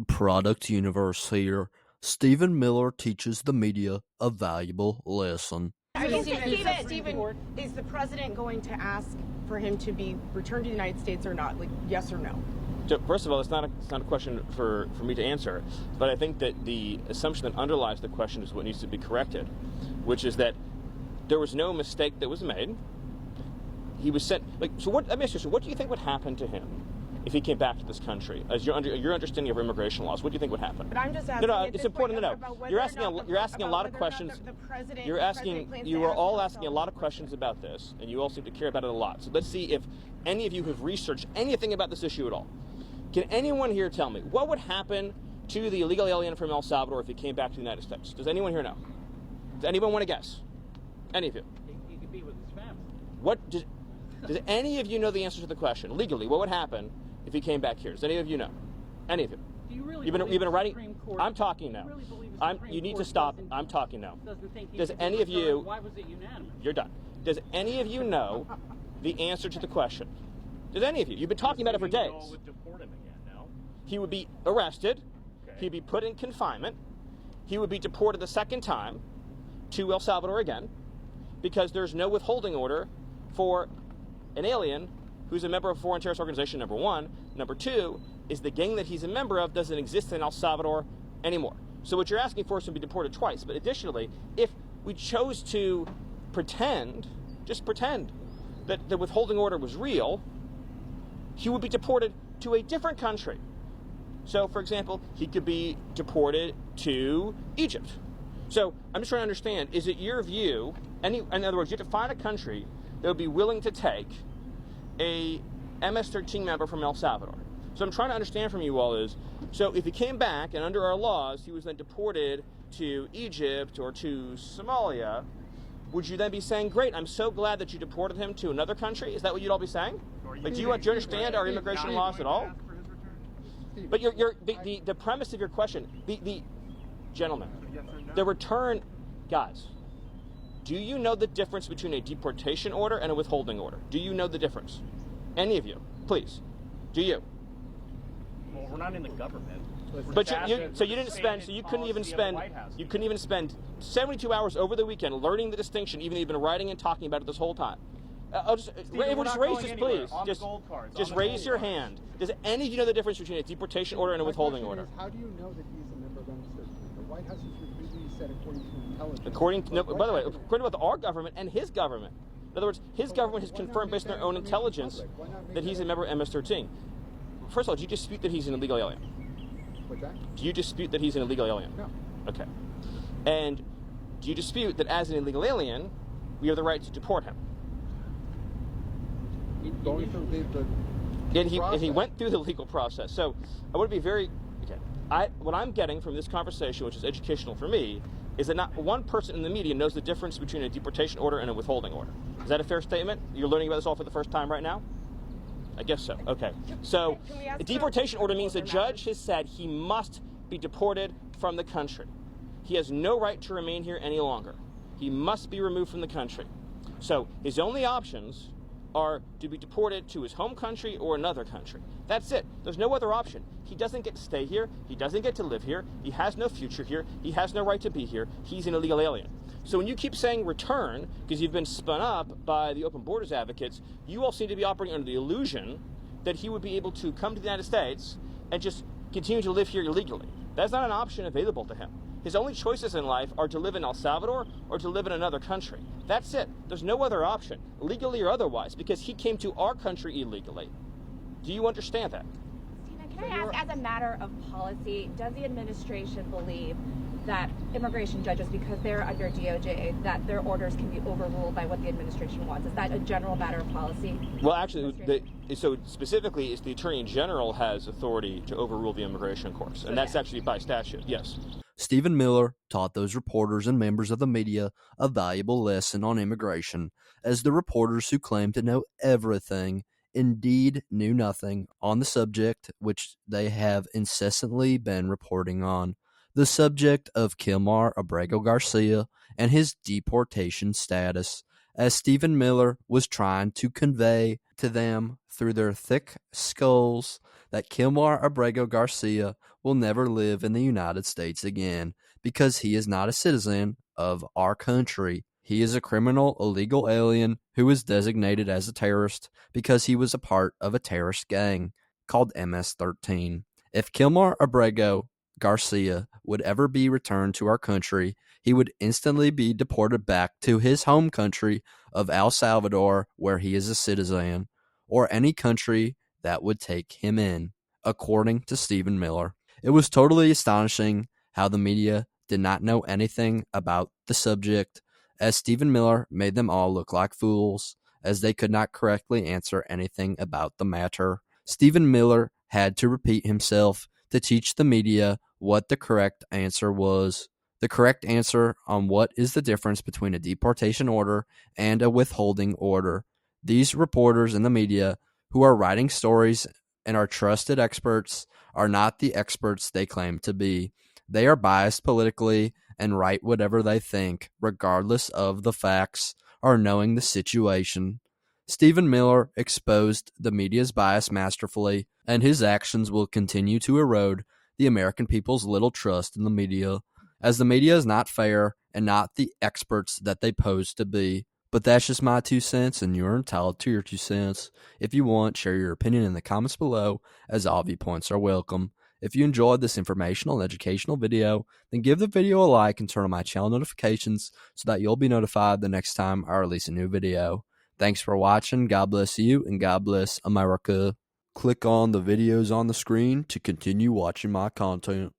Product universe here. Stephen Miller teaches the media a valuable lesson. Stephen, is the president going to ask for him to be returned to the United States or not? Like, yes or no? So first of all, it's not a question for me to answer, but I think that the assumption that underlies the question is what needs to be corrected, which is that there was no mistake that was made. He was sent. So what? Let me ask you, so what do you think would happen to him if he came back to this country? As your understanding of immigration laws, what do you think would happen? But I'm just asking. No, it's important to know. You're asking a lot of questions. You are all asking a lot of questions about this, and you all seem to care about it a lot. So let's see if any of you have researched anything about this issue at all. Can anyone here tell me what would happen to the illegal alien from El Salvador if he came back to the United States? Does anyone here know? Does anyone want to guess? Any of you? He could be with his family. What does any of you know the answer to the question? Legally, what would happen if he came back here? Does any of you know? Any of you? Do you really you've been writing. Supreme Court, I'm talking now. You need to stop. I'm talking now. Does any of you? Why was it unanimous? You're done. Does any of you know the answer to the question? Does any of you? You've been talking about it for days. Would deport him again, no? He would be arrested. Okay. He'd be put in confinement. He would be deported the second time to El Salvador again, because there's no withholding order for an alien who's a member of a foreign terrorist organization, number one. Number two is the gang that he's a member of doesn't exist in El Salvador anymore. So what you're asking for is to be deported twice. But additionally, if we chose to just pretend that the withholding order was real, he would be deported to a different country. So, for example, he could be deported to Egypt. So I'm just trying to understand, is it your view, in other words, you have to find a country that would be willing to take a MS-13 member from El Salvador. So I'm trying to understand from you all is, so if he came back and under our laws he was then deported to Egypt or to Somalia, would you then be saying, great, I'm so glad that you deported him to another country? Is that what you'd all be saying? Like, do you understand our immigration laws at all? But the premise of your question, the gentlemen, the return, guys, do you know the difference between a deportation order and a withholding order? Do you know the difference? Any of you, please. Do you? Well, we're not in the government. But you couldn't even spend 72 hours over the weekend learning the distinction, even though you've been writing and talking about it this whole time. Just raise this, please. Just raise your hand. Does any of you know the difference between a deportation order and a withholding order? How do you know that he's a member of MS-13? The White House has repeatedly said according to intelligence. By the way, according to our government and his government. In other words, his government has confirmed based on their own intelligence that he's a member of MS-13. First of all, do you dispute that he's an illegal alien? What's that? Do you dispute that he's an illegal alien? No. Okay. And do you dispute that as an illegal alien, we have the right to deport him? Going through And he went through the legal process. So I want to be very, okay. What I'm getting from this conversation, which is educational for me, is that not one person in the media knows the difference between a deportation order and a withholding order. Is that a fair statement? You're learning about this all for the first time right now? I guess so. Okay. So a deportation order means the judge has said he must be deported from the country. He has no right to remain here any longer. He must be removed from the country. So his only options are to be deported to his home country or another country. That's it. There's no other option. He doesn't get to stay here. He doesn't get to live here. He has no future here. He has no right to be here. He's an illegal alien. So when you keep saying return, because you've been spun up by the open borders advocates, you all seem to be operating under the illusion that he would be able to come to the United States and just continue to live here illegally. That's not an option available to him. His only choices in life are to live in El Salvador or to live in another country. That's it. There's no other option, legally or otherwise, because he came to our country illegally. Do you understand that? Stephen, can I ask, as a matter of policy, does the administration believe that immigration judges, because they're under DOJ, that their orders can be overruled by what the administration wants? Is that a general matter of policy? Well, actually, so specifically, it's the Attorney General has authority to overrule the immigration courts, and that's actually by statute, yes. Stephen Miller taught those reporters and members of the media a valuable lesson on immigration, as the reporters who claim to know everything indeed knew nothing on the subject which they have incessantly been reporting on, the subject of Kilmar Abrego Garcia and his deportation status, as Stephen Miller was trying to convey to them through their thick skulls that Kilmar Abrego Garcia will never live in the United States again because he is not a citizen of our country. He is a criminal, illegal alien who is designated as a terrorist because he was a part of a terrorist gang called MS-13. If Kilmar Abrego Garcia would ever be returned to our country, he would instantly be deported back to his home country of El Salvador, where he is a citizen, or any country that would take him in, according to Stephen Miller. It was totally astonishing how the media did not know anything about the subject, as Stephen Miller made them all look like fools, as they could not correctly answer anything about the matter. Stephen Miller had to repeat himself to teach the media what the correct answer was. The correct answer on what is the difference between a deportation order and a withholding order. These reporters in the media who are writing stories and are trusted experts are not the experts they claim to be. They are biased politically and write whatever they think, regardless of the facts or knowing the situation. Stephen Miller exposed the media's bias masterfully, and his actions will continue to erode the American people's little trust in the media, as the media is not fair and not the experts that they pose to be. But that's just my 2 cents, and you're entitled to your 2 cents. If you want, share your opinion in the comments below, as all viewpoints are welcome. If you enjoyed this informational and educational video, then give the video a like and turn on my channel notifications so that you'll be notified the next time I release a new video. Thanks for watching. God bless you, and God bless America. Click on the videos on the screen to continue watching my content.